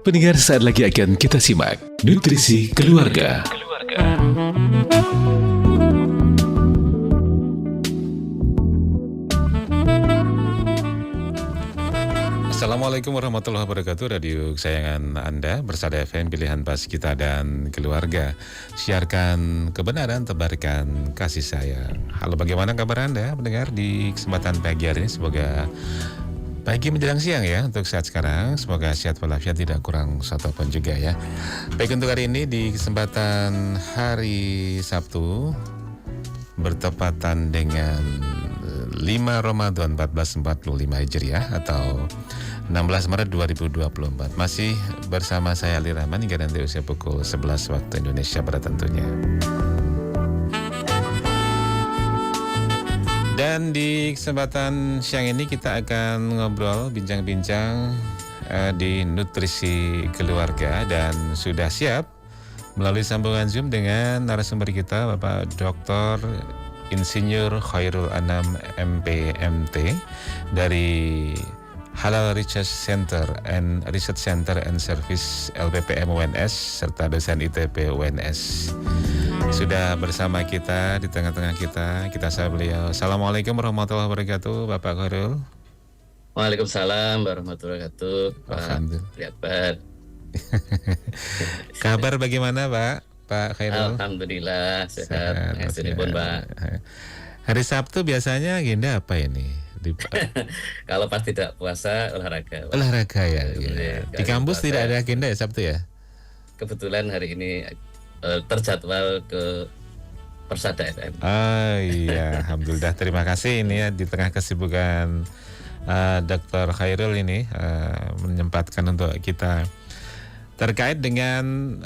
Pendengar, saat lagi akan kita simak Nutrisi Keluarga. Assalamualaikum warahmatullahi wabarakatuh. Radio kesayangan Anda, Bersada FM, pilihan pas kita dan keluarga. Siarkan kebenaran, tebarkan kasih sayang. Halo, bagaimana kabar Anda pendengar di kesempatan pagi hari ini? Semoga pagi menjelang siang ya untuk saat sekarang. Semoga sehat walafiat, tidak kurang satu pun juga ya. Baik, untuk hari ini di kesempatan hari Sabtu bertepatan dengan 5 Ramadan 1445 Hijriah atau 16 Maret 2024. Masih bersama saya Ali Rahman hingga nanti usia pukul 11 waktu Indonesia Barat tentunya. Dan di kesempatan siang ini kita akan ngobrol, bincang-bincang di Nutrisi Keluarga, dan sudah siap melalui sambungan Zoom dengan narasumber kita Bapak Dr. Insinyur Khairul Anam MPMT dari Halal Research Center and Service LPPM UNS serta dosen ITB UNS. Sudah bersama kita di tengah-tengah kita sapa beliau. Assalamualaikum warahmatullahi wabarakatuh, Bapak Khairul. Waalaikumsalam warahmatullahi wabarakatuh. Pak. Kabar bagaimana, Pak Khairul? Alhamdulillah sehat. Pun, Pak. Hari Sabtu biasanya agenda apa ini? Kalau pas tidak puasa olahraga. Olahraga ya. Di kampus puasa, tidak ada agenda ya Sabtu ya? Kebetulan hari ini terjadwal ke Persada FM. Oh iya, alhamdulillah, terima kasih ini ya di tengah kesibukan Dr. Khairul ini menyempatkan untuk kita terkait dengan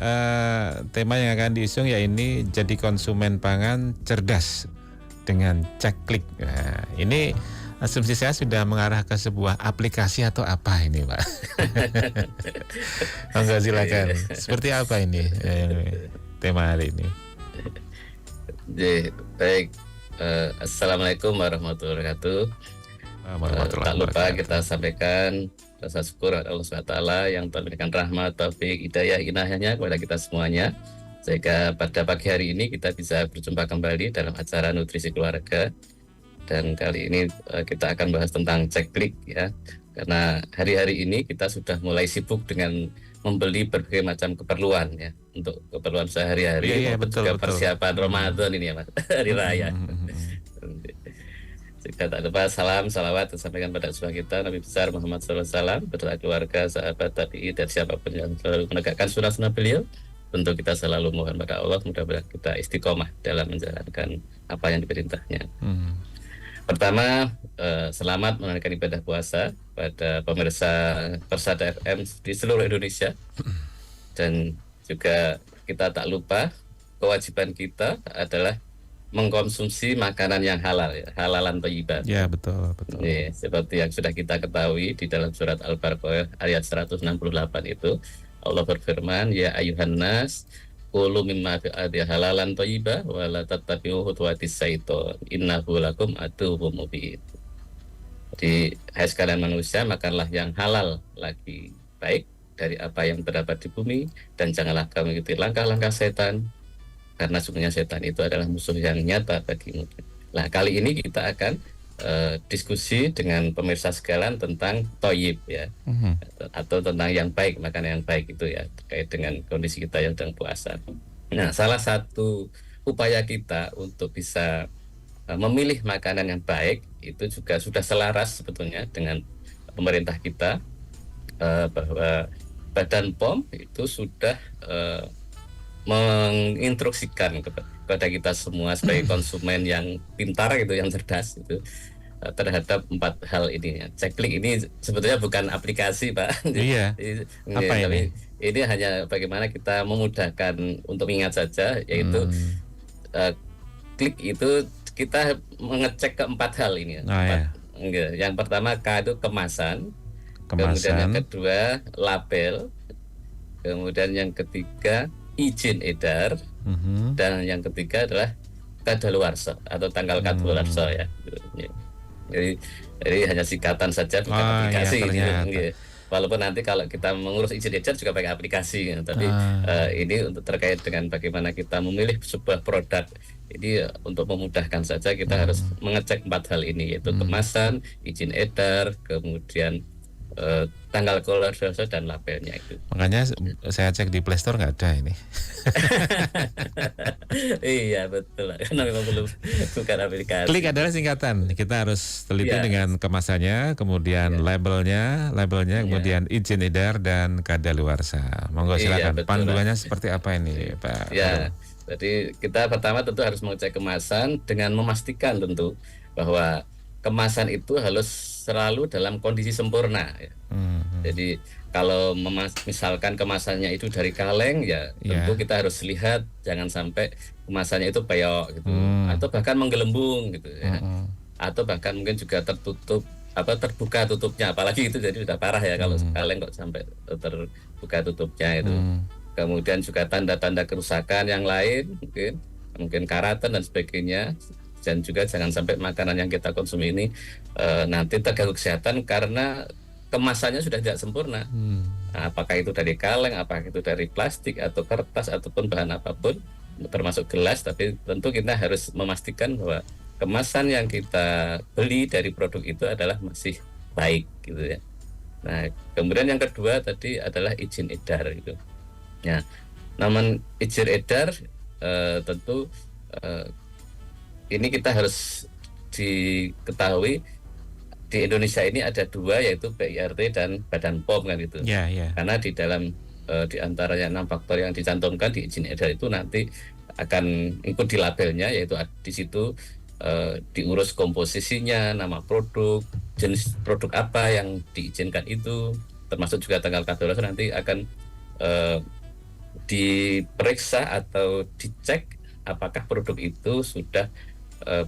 tema yang akan diusung, ya ini jadi konsumen pangan cerdas dengan cek klik. Nah, ini asumsi saya sudah mengarah ke sebuah aplikasi atau apa ini, Pak? Enggak, silakan. Seperti apa ini tema hari ini? Baik. Assalamualaikum warahmatullahi wabarakatuh. Tak lupa kita sampaikan rasa syukur Allah SWT yang telah memberikan rahmat, taufik, hidayah, inayahnya kepada kita semuanya, sehingga pada pagi hari ini kita bisa berjumpa kembali dalam acara Nutrisi Keluarga. Dan kali ini kita akan bahas tentang cek klik ya, karena hari-hari ini kita sudah mulai sibuk dengan membeli berbagai macam keperluan ya, untuk keperluan sehari-hari, betul, persiapan Ramadan ini ya Mas, hari raya. Jika tak lupa salam, salawat disampaikan pada Rasulullah kita Nabi besar Muhammad SAW, beserta keluarga, sahabat, tabi'in, dan siapapun yang selalu menegakkan sunnah-sunnah beliau. Tentu kita selalu mohon pada Allah, mudah-mudahan kita istiqomah dalam menjalankan apa yang diperintahnya. Pertama, selamat menunaikan ibadah puasa pada pemirsa Persada FM di seluruh Indonesia. Dan juga kita tak lupa kewajiban kita adalah mengkonsumsi makanan yang halal ya, halalan thayyiban. Ya, betul. Nih, seperti yang sudah kita ketahui di dalam surat Al-Baqarah ayat 168 itu Allah berfirman, ya ayuhan nas kulu mimma fi ardi halalan thayyiba wa la tattabi'u khutuwatis syaiton innahu lakum aduwwum mubin. Jadi, hai sekalian manusia, makanlah yang halal lagi baik dari apa yang terdapat di bumi, dan janganlah kamu mengikuti langkah-langkah setan, karena sungguhnya setan itu adalah musuh yang nyata bagimu. Nah, kali ini kita akan diskusi dengan pemirsa sekalian tentang thayyib ya, atau tentang yang baik, makanan yang baik itu ya, terkait dengan kondisi kita yang sedang puasa. Nah, salah satu upaya kita untuk bisa memilih makanan yang baik itu juga sudah selaras sebetulnya dengan pemerintah kita, bahwa Badan POM itu sudah menginstruksikan kepada kita semua sebagai konsumen yang pintar gitu, yang cerdas itu, terhadap 4 hal ini. Cek klik ini sebetulnya bukan aplikasi, Pak. Iya. Apa ini? Ini hanya bagaimana kita memudahkan untuk mengingat saja, yaitu klik itu kita mengecek ke 4 hal ini. Yang pertama K itu kemasan. Kemudian yang kedua label. Kemudian yang ketiga izin edar, dan yang ketiga adalah kadaluarsa atau tanggal kadaluarsa ya. Jadi hanya singkatan saja, bukan aplikasi. walaupun nanti kalau kita mengurus izin edar juga pakai aplikasi, tapi ini untuk terkait dengan bagaimana kita memilih sebuah produk. Ini untuk memudahkan saja kita harus mengecek 4 hal ini, yaitu kemasan, izin edar, kemudian tanggal kadaluarsa dan labelnya itu. Makanya saya cek di Play Store nggak ada ini. Iya betul, karena memang belum bukan aplikasi. Klik adalah singkatan. Kita harus teliti Iya. dengan kemasannya, kemudian labelnya, kemudian izin edar dan kadaluarsa. Monggo Iya, silakan. betul, Panduannya seperti apa ini, Pak? Ya, jadi kita pertama tentu harus mengecek kemasan dengan memastikan tentu bahwa kemasan itu harus selalu dalam kondisi sempurna. Ya. Jadi kalau misalkan kemasannya itu dari kaleng, ya tentu kita harus lihat jangan sampai kemasannya itu peyok gitu, atau bahkan menggelembung gitu ya, atau bahkan mungkin juga terbuka tutupnya, apalagi itu jadi sudah parah ya kalau kaleng kok sampai terbuka tutupnya itu. Kemudian juga tanda-tanda kerusakan yang lain, mungkin karatan dan sebagainya. Dan juga jangan sampai makanan yang kita konsumsi ini nanti terganggu kesehatan karena kemasannya sudah tidak sempurna. Nah, apakah itu dari kaleng, apakah itu dari plastik atau kertas ataupun bahan apapun, termasuk gelas. Tapi tentu kita harus memastikan bahwa kemasan yang kita beli dari produk itu adalah masih baik gitu ya. Nah, kemudian yang kedua tadi adalah izin edar gitu. Ya, namun izin edar tentu ini kita harus diketahui di Indonesia ini ada 2, yaitu PIRT dan Badan POM kan gitu. Karena di dalam di antaranya 6 faktor yang dicantumkan di izin edar itu nanti akan ikut di labelnya, yaitu di situ diurus komposisinya, nama produk, jenis produk apa yang diizinkan itu, termasuk juga tanggal kadaluarsa nanti akan diperiksa atau dicek apakah produk itu sudah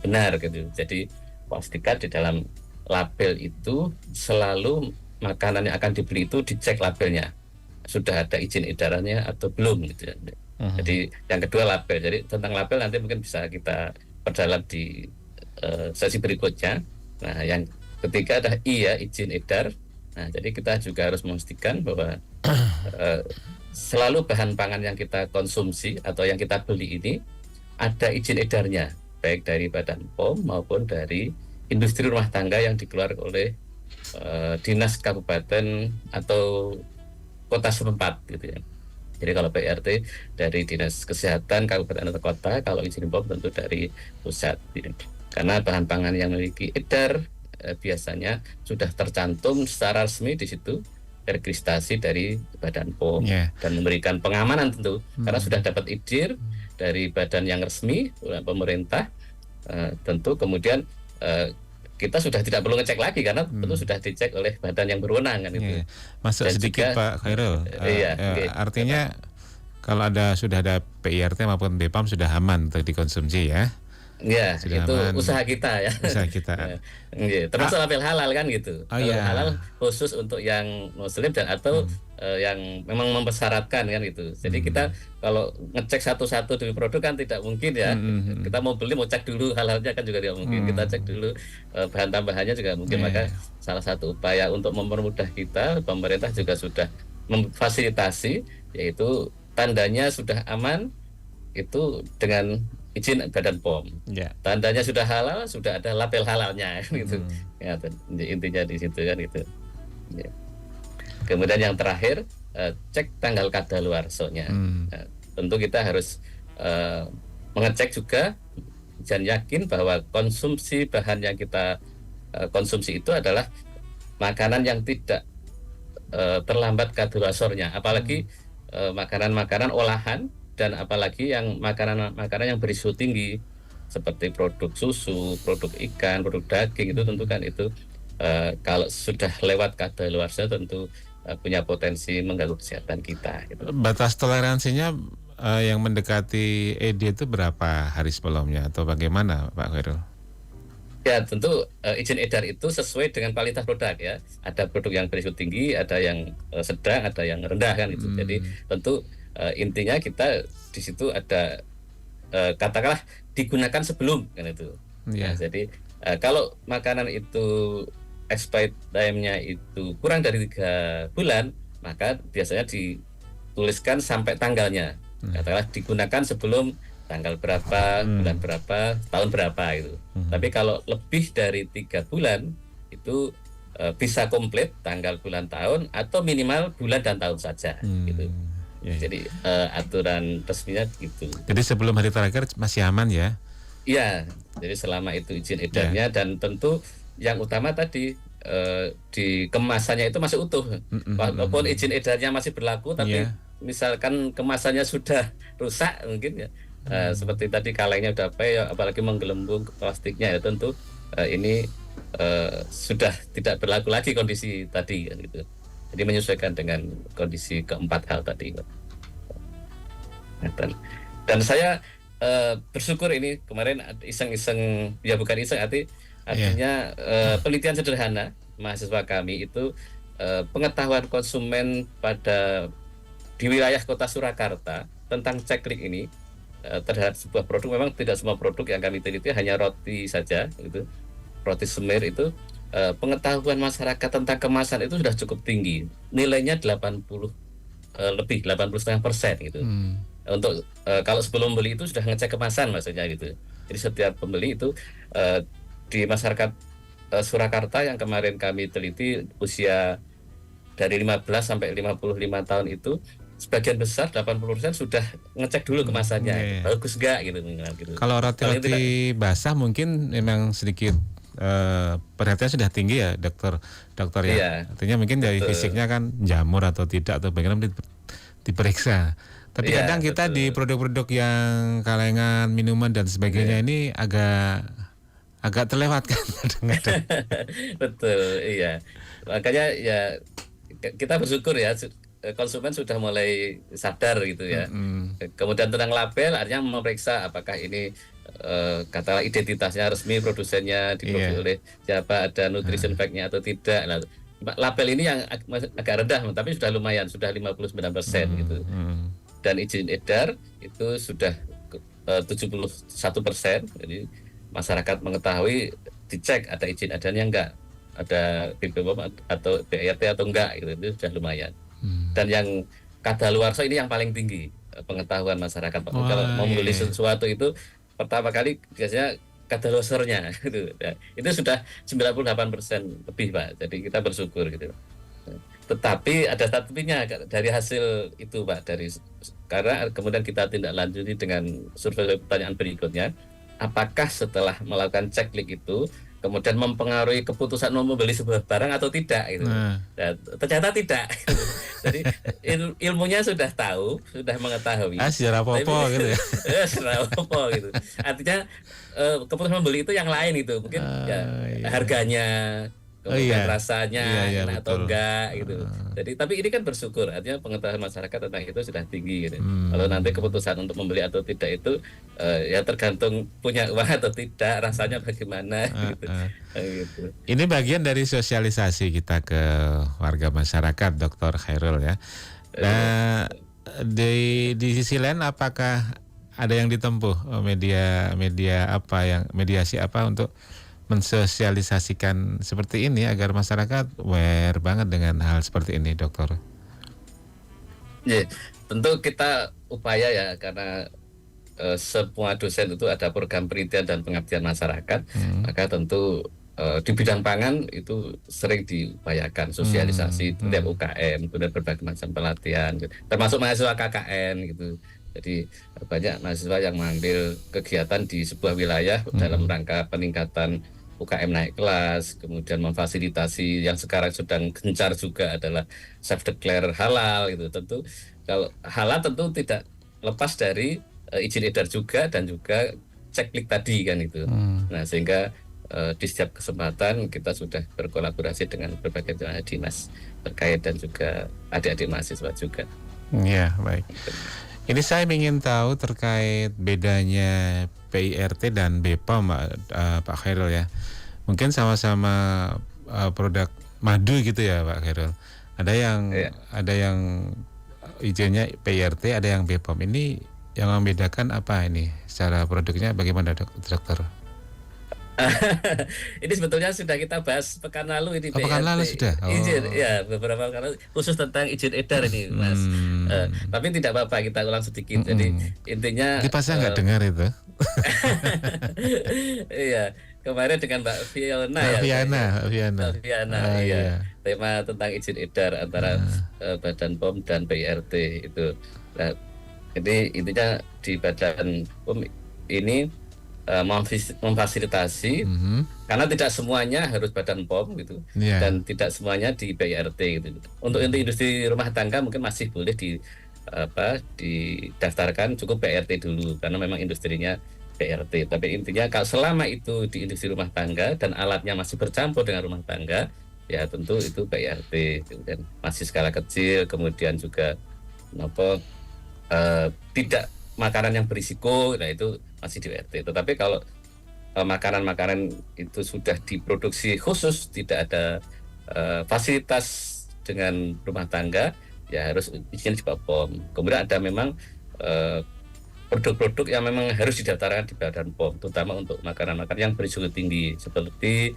benar gitu. Jadi pastikan di dalam label itu selalu makanan yang akan dibeli itu dicek labelnya sudah ada izin edarannya atau belum gitu. Jadi yang kedua label. Jadi tentang label nanti mungkin bisa kita perdalam di sesi berikutnya. Nah, yang ketiga ada izin edar. Nah, jadi kita juga harus memastikan bahwa selalu bahan pangan yang kita konsumsi atau yang kita beli ini ada izin edarnya, baik dari Badan POM maupun dari industri rumah tangga yang dikeluarkan oleh dinas kabupaten atau kota setempat gitu ya. Jadi kalau PRT dari dinas kesehatan kabupaten atau kota, kalau izin POM tentu dari pusat gitu. Karena bahan pangan yang memiliki edar biasanya sudah tercantum secara resmi di situ registrasi dari Badan POM dan memberikan pengamanan tentu karena sudah dapat izin dari badan yang resmi oleh pemerintah. Tentu kemudian kita sudah tidak perlu ngecek lagi karena tentu sudah dicek oleh badan yang berwenang kan itu. Masuk dan sedikit juga, Pak Khairul. Artinya kalau sudah ada PIRT maupun BPOM sudah aman untuk dikonsumsi ya. Ya, sudah itu aman. Usaha kita ya. Usaha kita. Termasuk label halal kan gitu. Halal khusus untuk yang muslim dan atau yang memang mempersyaratkan kan gitu. Jadi kita kalau ngecek satu-satu dari produk kan tidak mungkin ya. Kita mau beli mau cek dulu halalnya kan juga tidak mungkin. Kita cek dulu bahan tambahannya juga mungkin. Maka salah satu upaya untuk mempermudah kita, pemerintah juga sudah memfasilitasi, yaitu tandanya sudah aman itu dengan izin Badan POM. Tandanya sudah halal, sudah ada label halalnya gitu. Ya, intinya di situ kan itu. Ya. Kemudian yang terakhir cek tanggal kadaluarsanya. Nah, tentu kita harus mengecek juga dan yakin bahwa konsumsi bahan yang kita konsumsi itu adalah makanan yang tidak terlambat kadaluarsanya, apalagi makanan-makanan olahan. Dan apalagi yang makanan yang berisiko tinggi seperti produk susu, produk ikan, produk daging itu tentu kan itu kalau sudah lewat kadaluarsa tentu punya potensi mengganggu kesehatan kita. Gitu. Batas toleransinya yang mendekati ED itu berapa hari sebelumnya atau bagaimana, Pak Khairul? Ya tentu izin edar itu sesuai dengan kualitas produk ya. Ada produk yang berisiko tinggi, ada yang sedang, ada yang rendah kan itu. Jadi tentu intinya kita di situ ada katakanlah digunakan sebelum kan itu. Nah, jadi kalau makanan itu expired time-nya itu kurang dari 3 bulan, maka biasanya dituliskan sampai tanggalnya. Katakanlah digunakan sebelum tanggal berapa, bulan berapa, tahun berapa itu. Tapi kalau lebih dari 3 bulan itu bisa komplit tanggal, bulan, tahun, atau minimal bulan dan tahun saja gitu. Ya, ya. Jadi aturan resminya gitu. Jadi sebelum hari terakhir masih aman ya? Iya, jadi selama itu izin edarnya dan tentu yang utama tadi di kemasannya itu masih utuh. Walaupun izin edarnya masih berlaku, tapi misalkan kemasannya sudah rusak mungkin ya. Seperti tadi kalengnya udah apalagi menggelembung plastiknya ya tentu ini sudah tidak berlaku lagi kondisi tadi kan gitu. Jadi menyesuaikan dengan kondisi keempat hal tadi. Dan saya bersyukur ini kemarin iseng-iseng, ya bukan iseng, artinya penelitian sederhana mahasiswa kami itu pengetahuan konsumen di wilayah Kota Surakarta tentang ceklik ini terhadap sebuah produk. Memang tidak semua produk yang kami teliti, hanya roti saja gitu. Roti semir itu pengetahuan masyarakat tentang kemasan itu sudah cukup tinggi, nilainya 80 lebih 80,5% gitu. Untuk kalau sebelum beli itu sudah ngecek kemasan maksudnya gitu. Jadi setiap pembeli itu di masyarakat Surakarta yang kemarin kami teliti usia dari 15 sampai 55 tahun itu sebagian besar 80% sudah ngecek dulu kemasannya, bagus nggak gitu. Kalau roti-roti basah mungkin memang sedikit perhatian sudah tinggi ya dokter ya. Iya, artinya mungkin dari fisiknya kan jamur atau tidak atau bagaimana diperiksa. Tapi kadang kita di produk-produk yang kalengan, minuman dan sebagainya ini agak terlewatkan kadang-kadang. Betul, iya. Makanya ya kita bersyukur ya konsumen sudah mulai sadar gitu ya. Kemudian tentang label artinya memeriksa apakah ini katakanlah identitasnya resmi, produsennya diproduksi oleh siapa, ada nutrition fact-nya atau tidak. Nah, label ini yang agak rendah tapi sudah lumayan, sudah 59% gitu. Dan izin edar itu sudah 71%. Jadi masyarakat mengetahui, dicek ada izin edarnya enggak, ada BPOM atau BRT atau enggak gitu, itu sudah lumayan. Dan yang kadaluarsa ini yang paling tinggi pengetahuan masyarakat. Kalau mau membeli sesuatu itu pertama kali biasanya kadaluarsanya gitu. Ya, itu sudah 98% lebih Pak. Jadi kita bersyukur gitu. Tetapi ada tapinya dari hasil itu Pak, karena kemudian kita tindak lanjuti dengan survei pertanyaan berikutnya, apakah setelah melakukan ceklik itu kemudian mempengaruhi keputusan mau membeli sebuah barang atau tidak gitu. Dan ternyata tidak. Jadi ilmunya sudah tahu, sudah mengetahui. Sejarah popo gitu ya. Sejarah popo gitu. Artinya keputusan membeli itu yang lain itu, mungkin harganya, kemudian rasanya enak atau enggak gitu. Jadi tapi ini kan bersyukur, artinya pengetahuan masyarakat tentang itu sudah tinggi gitu. Kalau nanti keputusan untuk membeli atau tidak itu ya tergantung punya uang atau tidak, rasanya bagaimana gitu. Gitu. Ini bagian dari sosialisasi kita ke warga masyarakat, Dr. Khairul ya. Nah, di sisi lain apakah ada yang ditempuh media apa yang mediasi apa untuk mensosialisasikan seperti ini agar masyarakat aware banget dengan hal seperti ini, dokter? Ya, tentu kita upaya ya, karena semua dosen itu ada program penelitian dan pengabdian masyarakat, maka tentu di bidang pangan itu sering diupayakan sosialisasi tiap UKM, kemudian berbagai macam pelatihan, gitu. Termasuk mahasiswa KKN gitu. Jadi banyak mahasiswa yang mengambil kegiatan di sebuah wilayah dalam rangka peningkatan UKM naik kelas, kemudian memfasilitasi yang sekarang sedang gencar juga adalah self declare halal gitu. Tentu kalau halal tentu tidak lepas dari izin edar juga dan juga ceklik tadi kan itu. Nah sehingga di setiap kesempatan kita sudah berkolaborasi dengan berbagai dinas terkait dan juga adik-adik mahasiswa juga. Ya baik. Ini saya ingin tahu terkait bedanya PIRT dan BPOM, Pak Khairul ya. Mungkin sama-sama produk madu gitu ya Pak Khairul. Ada yang izinnya PIRT, ada yang BPOM. Ini yang membedakan apa ini? Secara produknya bagaimana dokter? Ini sebetulnya sudah kita bahas pekan lalu ini Oh, pekan lalu PRT sudah. izin Oh. ya beberapa kali khusus tentang izin edar ini Mas. Tapi tidak apa-apa kita ulang sedikit. Jadi intinya Nanti pasnya nggak dengar itu. iya kemarin dengan Mbak Fiona Mbak ya Viana, Mbak Viana. Mbak Fiona Ah, iya iya. tema tentang izin edar antara Badan POM dan PIRT itu. Nah, jadi intinya di Badan POM ini memfasilitasi karena tidak semuanya harus Badan POM gitu Iya. dan tidak semuanya di PIRT gitu. Untuk industri rumah tangga mungkin masih boleh didaftarkan cukup PIRT dulu karena memang industrinya PIRT. Tapi intinya kalau selama itu di industri rumah tangga dan alatnya masih bercampur dengan rumah tangga, ya tentu itu PIRT. Dan masih skala kecil, kemudian juga tidak makanan yang berisiko, nah itu masih di PIRT. Tetapi kalau makanan-makanan itu sudah diproduksi khusus, tidak ada fasilitas dengan rumah tangga, ya harus izin di BPOM. Kemudian ada memang produk-produk yang memang harus didaftarkan di Badan POM, terutama untuk makanan-makanan yang berisiko tinggi seperti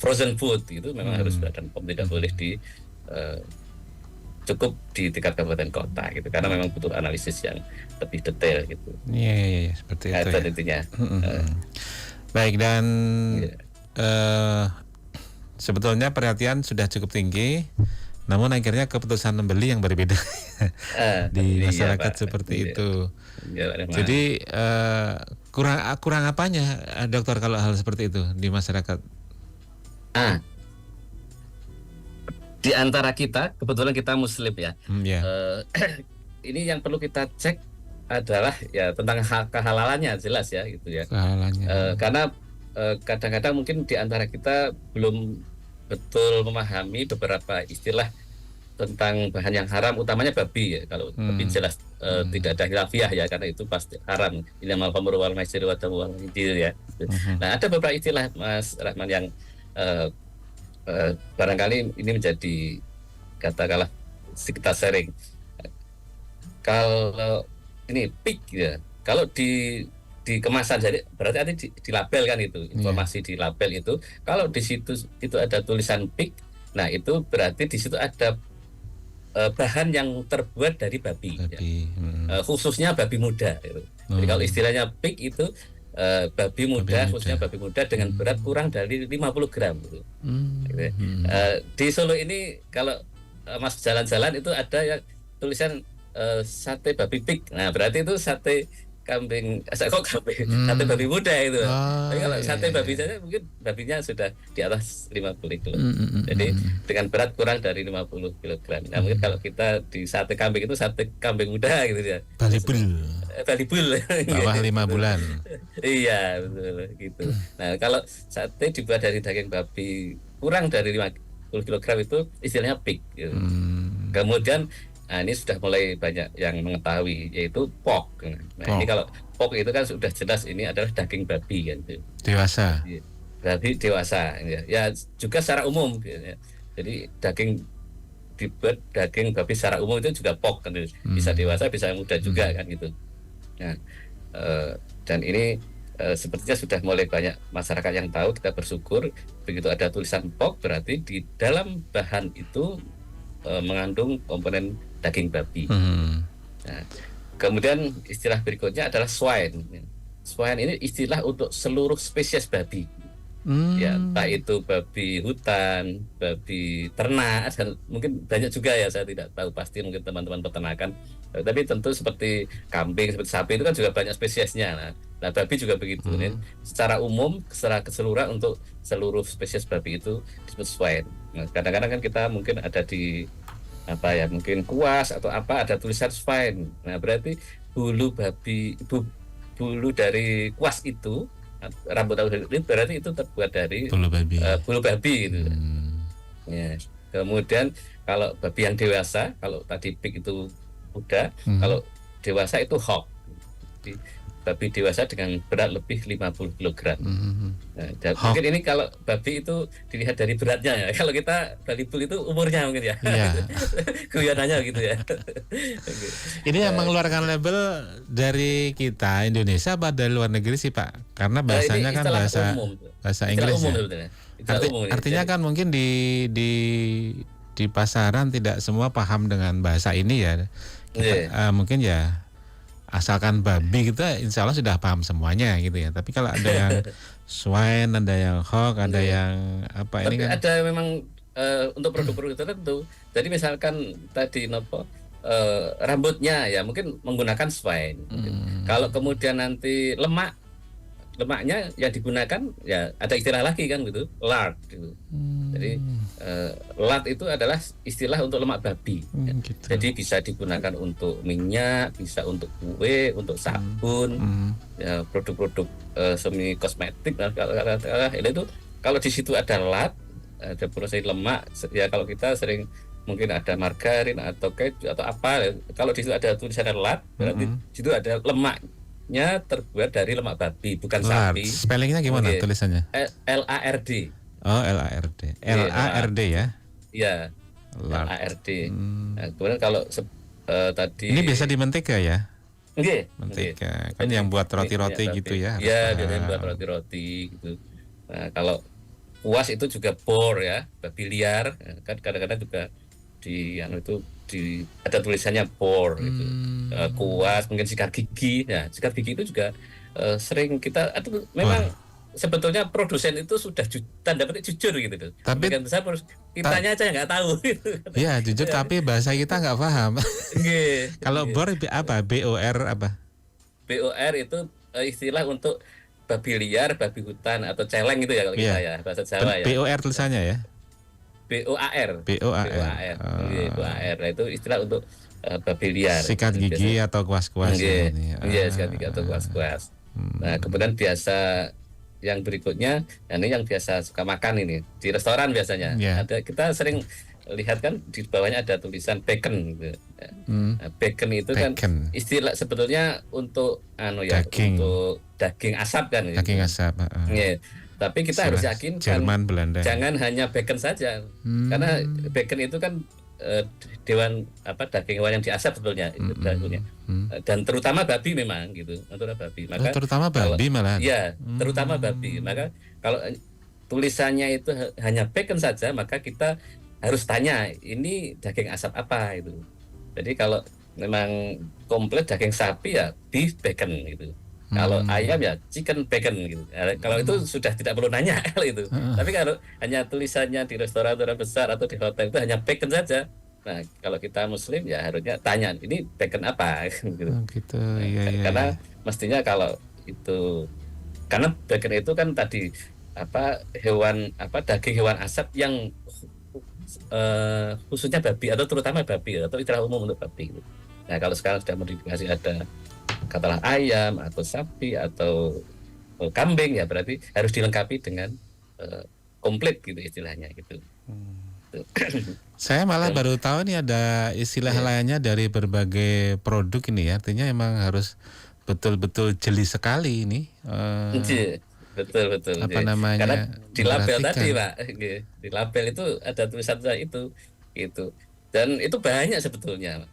frozen food itu memang harus Badan POM, tidak boleh cukup di tingkat kabupaten kota gitu karena memang butuh analisis yang lebih detail gitu. Iya, seperti itu. Itu Ya. intinya. Baik, dan sebetulnya perhatian sudah cukup tinggi, namun akhirnya keputusan membeli yang berbeda di masyarakat Pak. seperti itu. Ya, Pak. Jadi kurang apanya, dokter, kalau hal seperti itu di masyarakat? Di antara kita kebetulan kita Muslim ya. Ya. Ini yang perlu kita cek adalah ya tentang kehalalannya jelas ya gitu ya. Kehalalannya. Karena kadang-kadang mungkin di antara kita belum betul memahami beberapa istilah tentang bahan yang haram, utamanya babi ya. Kalau babi jelas tidak ada khilafiyah ya karena itu pasti haram. Innamal khamru wal maisir wa damu wal khinzir ya. Nah, ada beberapa istilah Mas Rahman yang barangkali ini menjadi katakanlah kita sharing. Kalau ini pig ya, kalau di kemasan jadi berarti nanti di label kan itu informasi di label itu. Kalau di situ itu ada tulisan pig, nah itu berarti di situ ada bahan yang terbuat dari babi. Ya. Khususnya babi muda. Gitu. Jadi kalau istilahnya pig itu babi muda, khususnya babi muda dengan berat kurang dari 50 gram. Gitu. Gitu. Di Solo ini kalau Mas jalan-jalan itu ada yang tulisan sate babi pig. Nah berarti itu sate kambing, sate babi muda itu. Tapi kalau sate babi saja mungkin babinya sudah di atas 50 kilo. Jadi dengan berat kurang dari 50 kg. Nah mungkin kalau kita di sate kambing itu sate kambing muda gitu ya. Balibul. Bawah 5 bulan. Iya betul gitu. Nah kalau sate dibuat dari daging babi kurang dari 50 kg itu istilahnya pig. Gitu. Kemudian ini sudah mulai banyak yang mengetahui yaitu pork. Nah ini kalau pork itu kan sudah jelas ini adalah daging babi kan. Dewasa. Berarti dewasa ya juga secara umum. Ya. Jadi dibuat daging babi secara umum itu juga pork kan. Bisa dewasa bisa muda juga kan gitu. Nah dan ini sepertinya sudah mulai banyak masyarakat yang tahu. Kita bersyukur begitu ada tulisan pork berarti di dalam bahan itu mengandung komponen daging babi. Nah, kemudian istilah berikutnya adalah swine. Swine ini istilah untuk seluruh spesies babi. Ya, entah itu babi hutan, babi ternak, dan mungkin banyak juga ya saya tidak tahu pasti mungkin teman-teman peternakan. Tapi tentu seperti kambing, seperti sapi itu kan juga banyak spesiesnya. Nah babi juga begitu. Secara umum, secara keseluruhan untuk seluruh spesies babi itu disebut swine. Nah, kadang-kadang kan kita mungkin ada di mungkin kuas atau apa ada tulisan swine. Nah berarti bulu dari kuas itu rambut ini berarti itu terbuat dari bulu babi gitu. Ya. Kemudian kalau babi yang dewasa, kalau tadi pig itu muda, kalau dewasa itu hog. Jadi babi dewasa dengan berat lebih 50 kg. Nah, Hok, mungkin ini kalau babi itu dilihat dari beratnya ya. Kalau kita Bali Bull itu umurnya mungkin ya. iya. Guyonannya gitu ya. Oke. Ini yang Eh, mengeluarkan label dari kita Indonesia apa dari luar negeri sih Pak? Karena ini bahasanya kan istilah bahasa umum. bahasa Istilah Inggris umum ya. sebetulnya. Istilah umum ini. Artinya Jadi, kan mungkin di pasaran tidak semua paham dengan bahasa ini ya. Kita iya. mungkin ya asalkan babi kita insya Allah sudah paham semuanya gitu ya. Tapi kalau ada yang swine, ada yang hog, ada Iya. yang apa ini Tapi kan ada memang untuk produk-produk tertentu. Jadi misalkan tadi nopo rambutnya ya mungkin menggunakan swine. Kalau kemudian nanti lemaknya yang digunakan ya ada istilah lagi kan gitu, lard gitu. Jadi lard itu adalah istilah untuk lemak babi. Ya. gitu. Jadi bisa digunakan untuk minyak, bisa untuk kue, untuk sabun, ya produk-produk semi kosmetik. Nah, itu kalau di situ ada lard, ada proses lemak. Ya kalau kita sering mungkin ada margarin atau keju atau apa. Kalau di situ ada tulisan lard, berarti di situ ada lemaknya terbuat dari lemak babi, bukan Lard. sapi. Spellingnya gimana Oke. tulisannya? LARD. Oh, LARD. Iya, LARD ya. ya, Lard. LARD. Nah, kemudian kalau tadi Ini biasa di mentega ya? nggih, Mentega. nggih. Kan yang buat Ini roti-roti minyak gitu babi. ya. harus Iya, paham. biasanya buat roti-roti gitu. Nah, kalau kuas itu juga boar ya, babi liar. Nah, kan kadang-kadang juga di itu ada tulisannya boar gitu. Kuas, mungkin sikat gigi. Nah, sikat gigi itu juga sering kita atau memang sebetulnya produsen itu sudah tanda petik jujur gitu tuh. Tapi Sebagian besar kitanya aja nggak tahu gitu. ya jujur tapi bahasa kita nggak paham. Nggih, Kalau nggih. bor apa? BOR apa? BOR itu istilah untuk babi liar, babi hutan atau celeng gitu ya kalau kita Iya. ya bahasa Jawa ya. BOR tulisannya ya? BOAR. BOAR. Nggih, BOAR. Nah, itu istilah untuk babi liar. Sikat gigi atau kuas-kuas Nggih, ini. nggih, sikat gigi atau kuas-kuas. Nah, kemudian biasa yang berikutnya, ini yang biasa suka makan ini di restoran biasanya. Iya. Ada kita sering lihat kan di bawahnya ada tulisan bacon gitu. Nah, bacon itu kan Bacon. istilah sebetulnya untuk Daging. untuk daging asap kan. Daging asap. Iya. Tapi kita harus yakin Jerman, Belanda. jangan hanya bacon saja. Karena bacon itu kan daging hewan yang diasap sebetulnya itu dagingnya. Dan terutama babi memang gitu, antara babi. Maka terutama babi malah. iya, terutama babi. Maka kalau tulisannya itu hanya bacon saja, maka kita harus tanya ini daging asap apa itu. Jadi kalau memang komplit daging sapi ya beef bacon gitu. Kalau ayam ya chicken bacon gitu. Kalau itu sudah tidak perlu nanya kalau itu. Tapi kalau hanya tulisannya di restoran besar atau di hotel itu hanya bacon saja. Nah, kalau kita muslim ya harusnya tanya ini bacon apa gitu. Gitu. Iya, Karena mestinya kalau itu karena bacon itu kan tadi daging hewan asap yang khususnya babi atau terutama babi atau istilah umum untuk babi gitu. Nah, kalau sekarang sudah modifikasi ada katakanlah ayam atau sapi atau kambing ya berarti harus dilengkapi dengan komplit gitu istilahnya gitu. Saya malah baru tahu nih ada istilah lainnya dari berbagai produk ini ya. Artinya emang harus betul-betul jeli sekali ini. Betul. Apa namanya? Karena di label memperhatikan. tadi Pak, di label itu ada tulisan itu gitu. Dan itu banyak sebetulnya.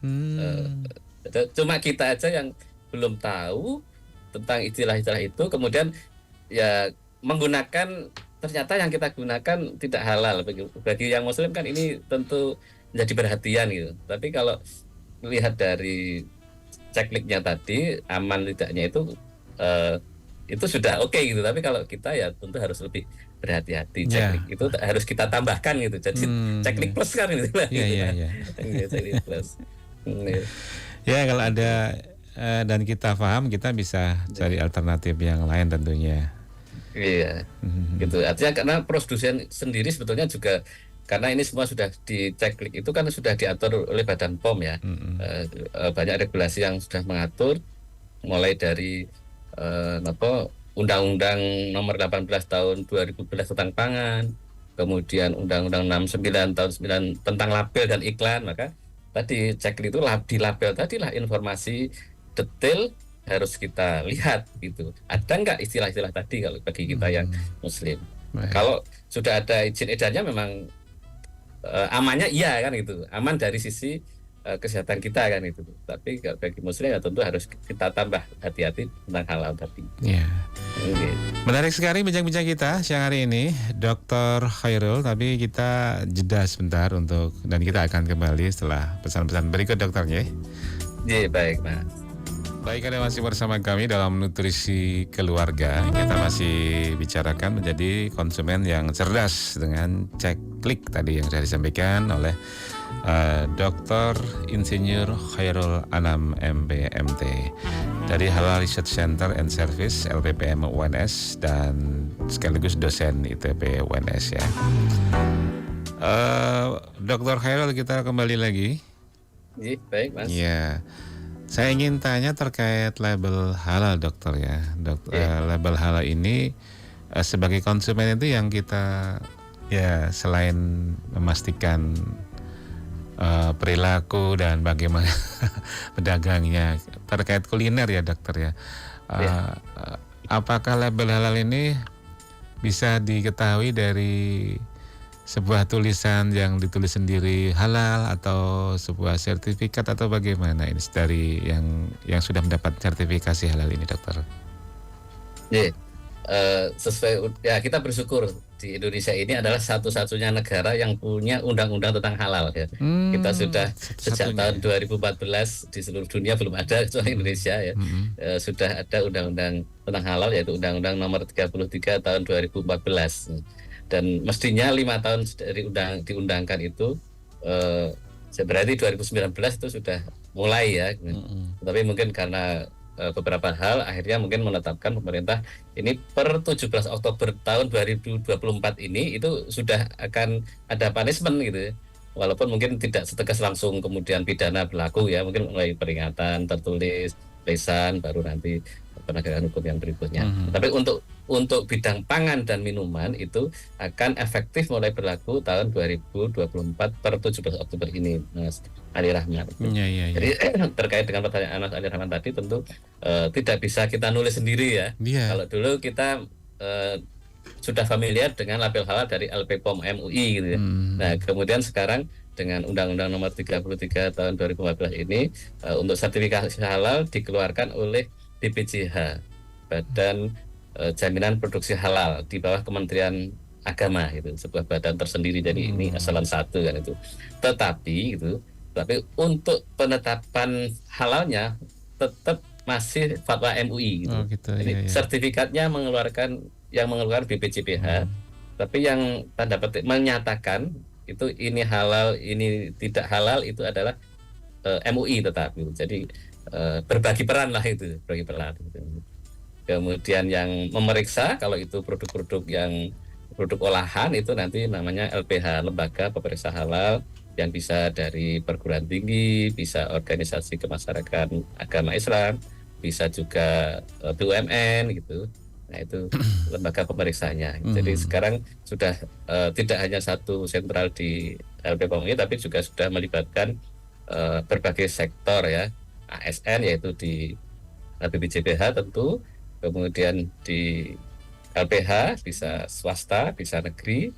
Cuma kita aja yang belum tahu tentang istilah-istilah itu, kemudian ya menggunakan ternyata yang kita gunakan tidak halal bagi yang muslim kan ini tentu menjadi perhatian gitu. Tapi kalau lihat dari checklistnya tadi aman tidaknya itu sudah oke gitu. Tapi kalau kita ya tentu harus lebih berhati-hati. Checklist itu harus kita tambahkan gitu. Jadi checklist plus kan gitu. Iya. Checklist plus. Ya kalau ada dan kita paham kita bisa cari alternatif yang lain tentunya. Iya, gitu. Artinya karena produsen sendiri sebetulnya juga karena ini semua sudah di checklist itu kan sudah diatur oleh Badan POM ya. Banyak regulasi yang sudah mengatur mulai dari Undang-Undang Nomor 18 Tahun 2011 tentang pangan, kemudian Undang-Undang 69 Tahun 9 tentang label dan iklan. Maka tadi checklist itu di label tadilah informasi detail harus kita lihat gitu. Ada nggak istilah-istilah tadi kalau bagi kita yang Muslim? Baik. Kalau sudah ada izin edarnya memang amannya iya kan gitu, aman dari sisi kesehatan kita kan itu. Tapi bagi Muslim ya tentu harus kita tambah hati-hati tentang halal tadi. Ya. Oke. Menarik sekali bincang-bincang kita siang hari ini, Dr. Khairul. Tapi kita jeda sebentar dan kita akan kembali setelah pesan-pesan berikut dokternya. Iya, baik Mas. Baik, Anda masih bersama kami dalam nutrisi keluarga. Kita masih bicarakan menjadi konsumen yang cerdas dengan cek klik tadi yang sudah disampaikan oleh Dr. Insinyur Khairul Anam MBMT dari Halal Research Center and Service LPPM UNS dan sekaligus dosen ITB UNS ya. Dr. Khairul, kita kembali lagi. Iya, baik Mas. Iya. Saya ingin tanya terkait label halal dokter ya. Label halal ini sebagai konsumen itu yang kita ya selain memastikan perilaku dan bagaimana pedagangnya terkait kuliner ya dokter ya. Apakah label halal ini bisa diketahui dari sebuah tulisan yang ditulis sendiri halal atau sebuah sertifikat atau bagaimana ini dari yang sudah mendapat sertifikasi halal ini dokter? Ya, sesuai ya kita bersyukur di Indonesia ini adalah satu-satunya negara yang punya undang-undang tentang halal ya. Kita sudah sejak tahun 2014 di seluruh dunia belum ada kecuali Indonesia ya. Sudah ada undang-undang tentang halal yaitu Undang-Undang Nomor 33 tahun 2014. Dan mestinya 5 tahun dari diundangkan itu berarti 2019 itu sudah mulai ya. Tapi mungkin karena beberapa hal akhirnya mungkin menetapkan pemerintah ini per 17 Oktober tahun 2024 ini itu sudah akan ada punishment gitu. Walaupun mungkin tidak setegas langsung kemudian pidana berlaku ya, mungkin mulai peringatan tertulis, lisan, baru nanti penegakan hukum yang berikutnya. Tapi untuk bidang pangan dan minuman itu akan efektif mulai berlaku tahun 2024 per 17 Oktober ini, Mas Ali Rahman. Ya. Jadi terkait dengan pertanyaan Mas Ali Rahman tadi tentu tidak bisa kita nulis sendiri ya. Kalau dulu kita sudah familiar dengan label halal dari LPPOM MUI gitu ya. Nah, kemudian sekarang dengan Undang-Undang Nomor 33 tahun 2014 ini untuk sertifikasi halal dikeluarkan oleh BPJH, Badan Jaminan Produksi Halal di bawah Kementerian Agama itu, sebuah badan tersendiri. Jadi ini eselon 1 kan itu. Tapi untuk penetapan halalnya tetap masih fatwa MUI gitu. Jadi sertifikatnya mengeluarkan BPJPH, tapi yang tanda petik menyatakan itu ini halal, ini tidak halal itu adalah MUI tetap gitu. Jadi berbagi peran lah itu, berbagi peran gitu. Kemudian yang memeriksa kalau itu produk-produk yang produk olahan itu nanti namanya LPH, Lembaga Pemeriksa Halal, yang bisa dari perguruan tinggi, bisa organisasi kemasyarakatan agama Islam, bisa juga BUMN gitu. Nah itu lembaga pemeriksanya. Jadi sekarang sudah tidak hanya satu sentral di LPPOM tapi juga sudah melibatkan berbagai sektor ya, ASN yaitu di BPJPH tentu, kemudian di LPH bisa swasta, bisa negeri,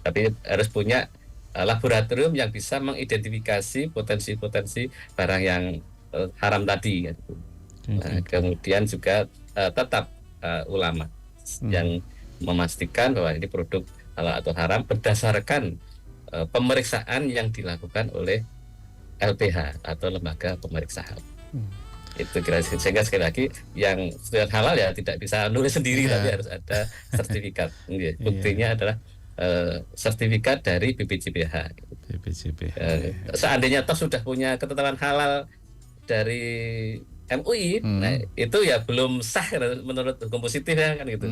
tapi harus punya laboratorium yang bisa mengidentifikasi potensi-potensi barang yang haram tadi gitu. Nah, kemudian juga tetap ulama yang memastikan bahwa ini produk halal atau haram berdasarkan pemeriksaan yang dilakukan oleh LPH atau lembaga pemeriksa halal. Itu kira sehingga sekali lagi yang sertifikat halal ya tidak bisa nulis sendiri, tapi harus ada sertifikat. Buktinya adalah sertifikat dari BPJPH. Seandainya toh sudah punya ketetapan halal dari MUI, nah itu ya belum sah menurut hukum positif ya kan gitu.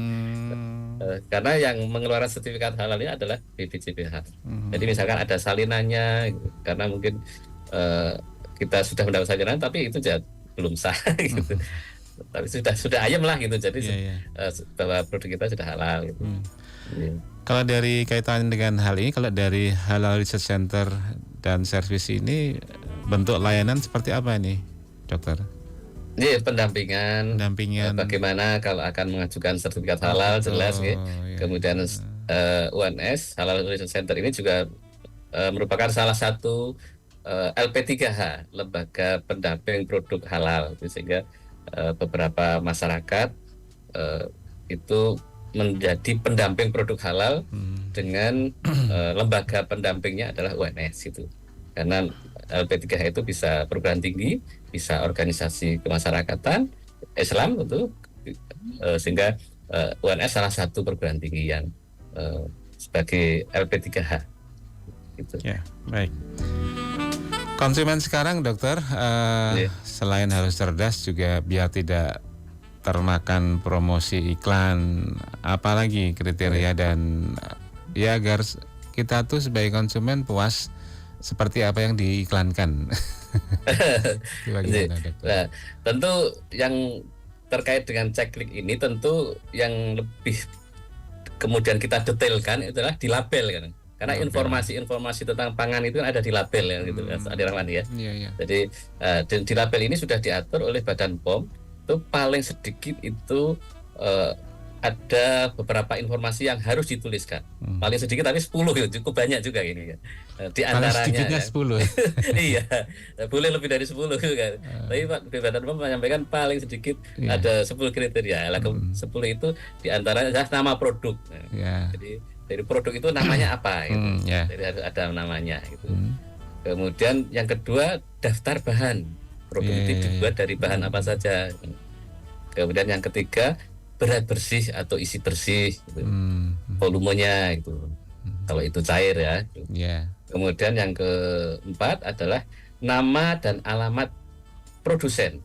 Karena yang mengeluarkan sertifikat halal ini adalah BPJPH. Jadi misalkan ada salinannya, gitu, karena mungkin kita sudah mendapat salinan tapi itu belum sah gitu. Tapi sudah ayam lah gitu. Jadi bahwa produk kita sudah halal gitu. Kalau dari kaitan dengan hal ini, kalau dari Halal Research Center dan Service ini bentuk layanan seperti apa ini, dokter? Iya, pendampingan, pendampingan. bagaimana kalau akan mengajukan sertifikat Oh halal gitu. jelas ya. Ya, Kemudian UNS Halal Research Center ini juga merupakan salah satu LP3H, lembaga pendamping produk halal, sehingga beberapa masyarakat eh, itu menjadi pendamping produk halal dengan lembaga pendampingnya adalah UNS itu. Karena LP3H itu bisa perguruan tinggi, bisa organisasi kemasyarakatan Islam tentu, sehingga UNS salah satu perguruan tinggi yang sebagai LP3H gitu. Ya, baik. Konsumen sekarang dokter selain harus cerdas juga biar tidak termakan promosi iklan, apalagi kriteria dan ya agar kita tuh sebagai konsumen puas seperti apa yang diiklankan. Bagaimana dokter? Nah, tentu yang terkait dengan ceklik ini tentu yang lebih kemudian kita detailkan itulah di label kan. Karena informasi-informasi tentang pangan itu ada di label ya gitu Mas Adi Rahman ya. Iya. Jadi di label ini sudah diatur oleh Badan POM, itu paling sedikit itu ada beberapa informasi yang harus dituliskan. Paling sedikit tapi 10 ya, cukup banyak juga ini ya. Di antaranya sedikitnya 10. Iya, boleh lebih dari 10 kan. Tapi Pak Badan POM menyampaikan paling sedikit ada 10 kriteria. 10 itu di antaranya nama produk. Jadi dari produk itu namanya apa gitu. Jadi harus ada namanya gitu. Kemudian yang kedua daftar bahan. Produk itu dibuat dari bahan apa saja. Kemudian yang ketiga berat bersih atau isi bersih gitu. Volumenya itu. Kalau itu cair ya. Kemudian yang keempat adalah nama dan alamat produsen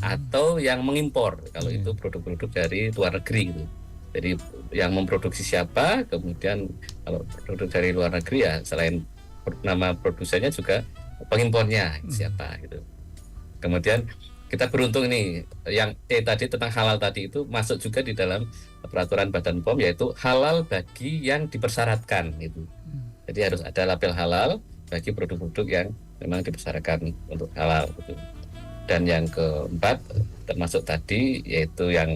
atau yang mengimpor kalau itu produk-produk dari luar negeri gitu. Jadi yang memproduksi siapa, kemudian kalau produk dari luar negeri ya selain nama produsennya juga pengimpornya siapa gitu. Kemudian kita beruntung ini yang tadi tentang halal tadi itu masuk juga di dalam peraturan Badan POM, yaitu halal bagi yang dipersyaratkan itu. Jadi harus ada label halal bagi produk-produk yang memang dipersyaratkan untuk halal gitu. Dan yang keempat termasuk tadi yaitu yang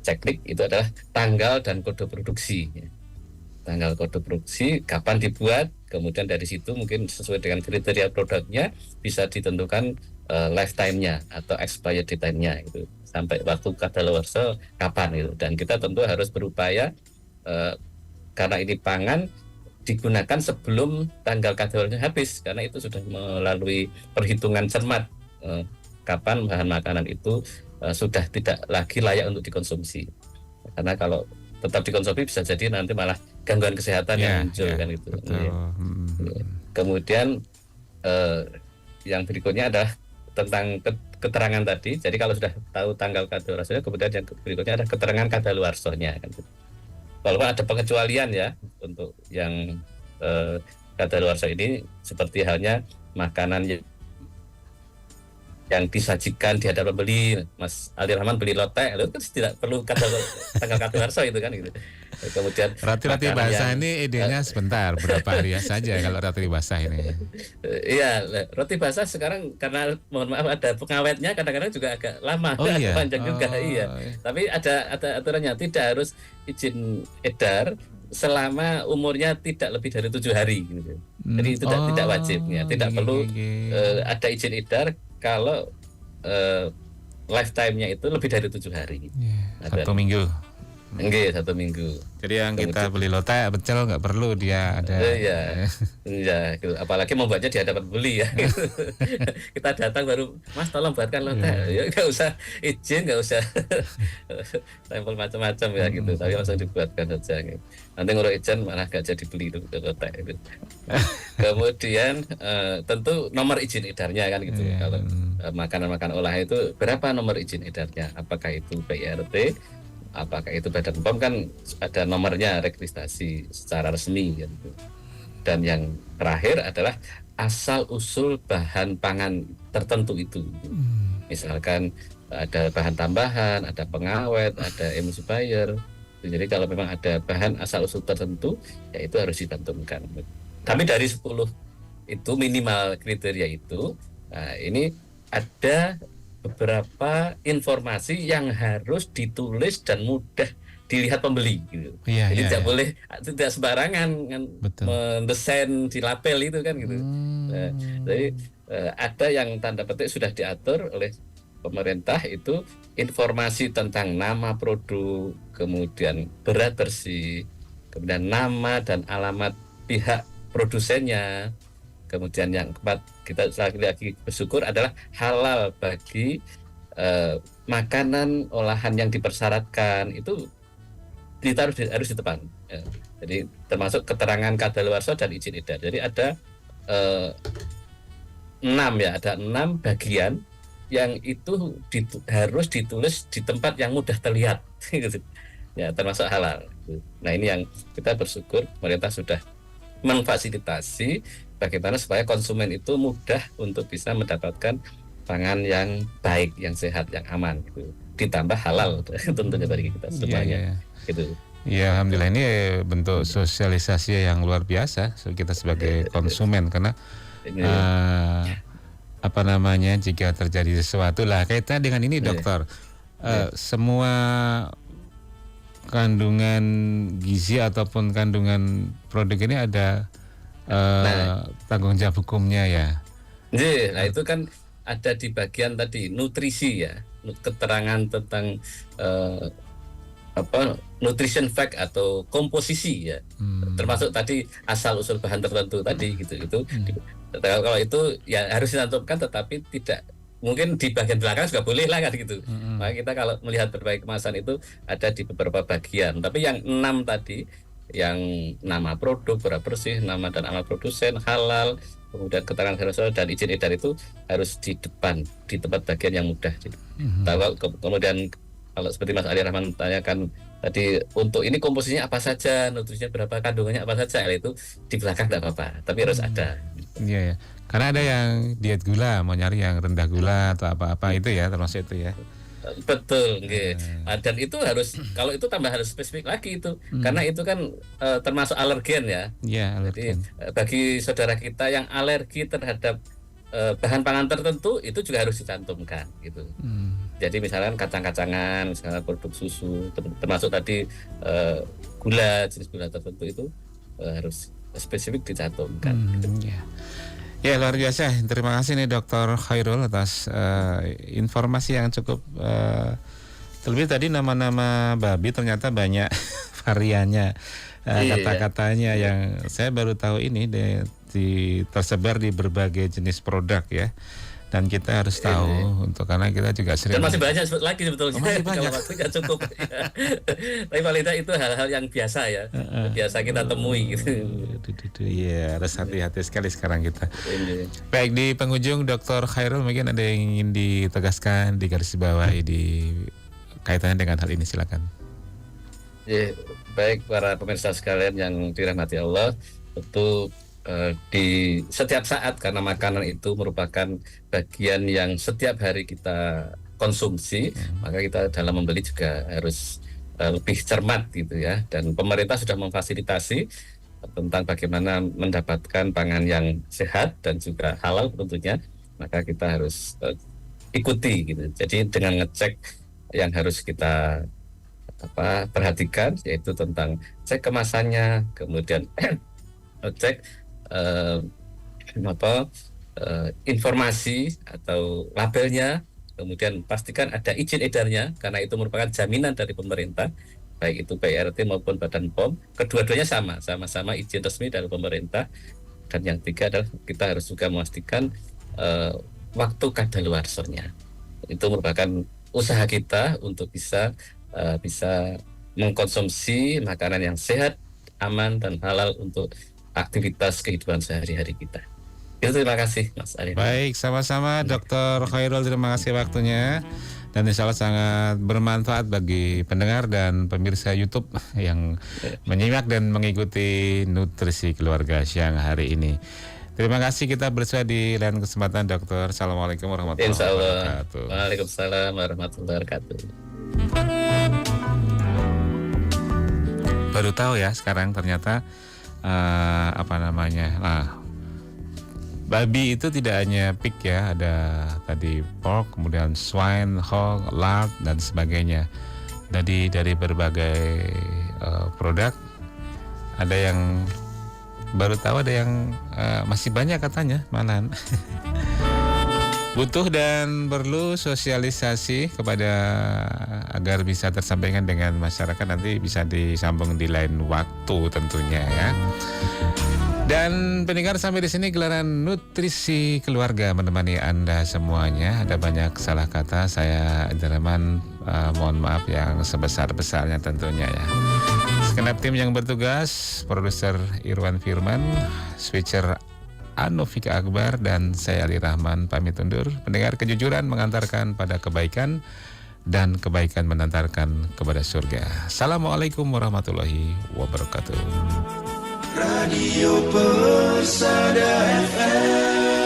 ceklik itu adalah tanggal dan kode produksi. Tanggal kode produksi, kapan dibuat, kemudian dari situ mungkin sesuai dengan kriteria produknya bisa ditentukan lifetime-nya atau expired date-nya itu sampai waktu kadaluarsa kapan gitu. Dan kita tentu harus berupaya karena ini pangan digunakan sebelum tanggal kadaluarsa habis, karena itu sudah melalui perhitungan cermat kapan bahan makanan itu sudah tidak lagi layak untuk dikonsumsi. Karena kalau tetap dikonsumsi bisa jadi nanti malah gangguan kesehatan yang muncul kan itu. Kemudian yang berikutnya adalah tentang keterangan tadi. Jadi kalau sudah tahu tanggal kadaluarsanya, kemudian yang berikutnya ada keterangan kadaluarsanya kan. Walaupun ada pengecualian ya untuk yang kadaluarsa ini, seperti halnya makanan yang disajikan di hadapan pembeli. Mas Ali Rahman beli lotek, itu kan tidak perlu tanggal kadaluarsa itu kan gitu. Kemudian roti-roti basah ini idenya sebentar, berapa hari saja kalau roti basah ini. Iya, roti basah sekarang karena mohon maaf ada pengawetnya, kadang-kadang juga agak lama, panjang juga. Iya. Tapi ada aturannya, tidak harus izin edar selama umurnya tidak lebih dari 7 hari gitu. Jadi itu tidak wajib ya, tidak perlu ada izin edar kalau lifetime-nya itu lebih dari 7 hari. 1 minggu. Enggak, 1 minggu. Jadi yang kita beli lotek pecel nggak perlu dia ada. Iya, gitu. Apalagi membuatnya di hadapan beli ya. Kita datang baru, Mas tolong buatkan lotek. Ya nggak usah izin, nggak usah sampel macam-macam ya gitu. Tapi langsung dibuatkan saja. Gitu. Nanti ngurus izin malah nggak jadi beli itu lotek. Gitu. Kemudian tentu nomor izin edarnya kan gitu. Kalau makanan-makanan olahan itu berapa nomor izin edarnya? Apakah itu PIRT? Apakah itu Badan POM kan ada nomornya registrasi secara resmi gitu. Dan yang terakhir adalah asal usul bahan pangan tertentu itu. Misalkan ada bahan tambahan, ada pengawet, ada emulsifier. Jadi kalau memang ada bahan asal usul tertentu, ya itu harus ditentukan. Tapi dari 10 itu minimal kriteria itu, nah ini ada beberapa informasi yang harus ditulis dan mudah dilihat pembeli gitu. Iya, Jadi iya, tidak iya. boleh, tidak sembarangan kan Betul. mendesain di label itu kan gitu. Jadi Hmm. ada yang tanda petik sudah diatur oleh pemerintah, itu informasi tentang nama produk, kemudian berat bersih, kemudian nama dan alamat pihak produsennya. Kemudian yang keempat, kita lagi bersyukur adalah halal bagi makanan olahan yang dipersyaratkan, itu ditaruh harus di depan. Ya. Jadi termasuk keterangan kadaluarsa dan izin edar. Jadi ada eh, 6 ya, ada 6 bagian yang itu harus ditulis di tempat yang mudah terlihat. Ya, termasuk halal. Nah, ini yang kita bersyukur pemerintah sudah memfasilitasi bagaimana supaya konsumen itu mudah untuk bisa mendapatkan pangan yang baik, yang sehat, yang aman gitu. Ditambah halal tentunya bagi kita Iya, semuanya. iya. Gitu. Ya, alhamdulillah ini bentuk sosialisasi yang luar biasa kita sebagai konsumen, karena Ini apa namanya, jika terjadi sesuatu lah kaitan dengan ini dokter, semua kandungan gizi ataupun kandungan produk ini ada nah, tanggung jawab hukumnya ya. nah itu kan ada di bagian tadi nutrisi ya, keterangan tentang nutrition fact atau komposisi ya, termasuk tadi asal usul bahan tertentu tadi gitu. Kalau itu ya harus dicantumkan, tetapi tidak mungkin di bagian belakang juga boleh lah kan gitu. Maka kita kalau melihat berbagai kemasan itu ada di beberapa bagian, tapi yang 6 tadi, yang nama produk, berat bersih, nama dan alamat produsen, halal, kemudian keterangan harus dan izin edar, itu harus di depan, di tempat bagian yang mudah. Kemudian kalau seperti Mas Ali Rahman tanyakan tadi, untuk ini komposisinya apa saja, nutrisinya berapa, kandungannya apa saja, itu di belakang tidak apa-apa, tapi harus ada. Iya ya. Karena ada yang diet gula, mau nyari yang rendah gula atau apa-apa itu ya, termasuk itu ya. Betul, nggih. Dan itu harus, kalau itu tambah harus spesifik lagi itu, karena itu kan termasuk alergen ya. Iya, Jadi alergen. bagi saudara kita yang alergi terhadap bahan pangan tertentu, itu juga harus dicantumkan gitu. Jadi misalkan kacang-kacangan, misalnya produk susu, termasuk tadi gula, jenis gula tertentu itu harus spesifik dicantumkan. Ya. Ya, luar biasa. Terima kasih nih Dr. Khairul atas informasi yang cukup terlebih tadi nama-nama babi ternyata banyak variannya, kata-katanya yang saya baru tahu ini tersebar di berbagai jenis produk ya. Dan kita harus tahu karena kita juga sering. Dan masih banyak lagi sebetulnya. Masih banyak. Kalau waktu nggak cukup. Tapi paling tidak itu hal-hal yang biasa ya, biasa kita temui gitu. Iya, harus hati-hati sekali sekarang kita. Ini. Baik, di penghujung Dr. Khairul mungkin ada yang ingin ditegaskan, digarisbawahi di kaitannya dengan hal ini, silakan. Ya, baik para pemirsa sekalian yang dirahmati Allah, tentu di setiap saat, karena makanan itu merupakan bagian yang setiap hari kita konsumsi, maka kita dalam membeli juga harus lebih cermat gitu ya. Dan pemerintah sudah memfasilitasi tentang bagaimana mendapatkan pangan yang sehat dan juga halal tentunya, maka kita harus ikuti gitu. Jadi dengan ngecek yang harus kita perhatikan, yaitu tentang cek kemasannya, kemudian cek informasi atau labelnya, kemudian pastikan ada izin edarnya, karena itu merupakan jaminan dari pemerintah, baik itu BRT maupun Badan POM, kedua-duanya sama-sama izin resmi dari pemerintah. Dan yang tiga adalah kita harus juga memastikan waktu kadaluarsanya. Itu merupakan usaha kita untuk bisa mengkonsumsi makanan yang sehat, aman dan halal untuk aktivitas kehidupan sehari-hari kita. Itu, terima kasih Mas Arif. Baik, sama-sama Dr. Khairul, terima kasih waktunya. Dan insya Allah sangat bermanfaat bagi pendengar dan pemirsa YouTube yang menyimak dan mengikuti Nutrisi Keluarga siang hari ini. Terima kasih, kita bersua di lain kesempatan Dokter. Assalamualaikum warahmatullahi wabarakatuh. Waalaikumsalam warahmatullahi wabarakatuh. Baru tahu ya sekarang ternyata Babi itu tidak hanya pig ya, ada tadi pork, kemudian swine, hog, lard dan sebagainya. Jadi dari berbagai produk, ada yang baru tahu, ada yang masih banyak katanya malahan. Butuh dan perlu sosialisasi kepada agar bisa tersampaikan dengan masyarakat, nanti bisa disambung di lain waktu tentunya ya. Dan pendengar, sampai di sini gelaran nutrisi keluarga menemani Anda semuanya. Ada banyak salah kata, saya Indraman mohon maaf yang sebesar-besarnya tentunya ya. Segenap tim yang bertugas, produser Irwan Firman, switcher Anofika Akbar, dan saya Ali Rahman pamit undur. Pendengar, kejujuran mengantarkan pada kebaikan dan kebaikan mengantarkan kepada surga. Assalamualaikum warahmatullahi wabarakatuh. Radio Persada FM.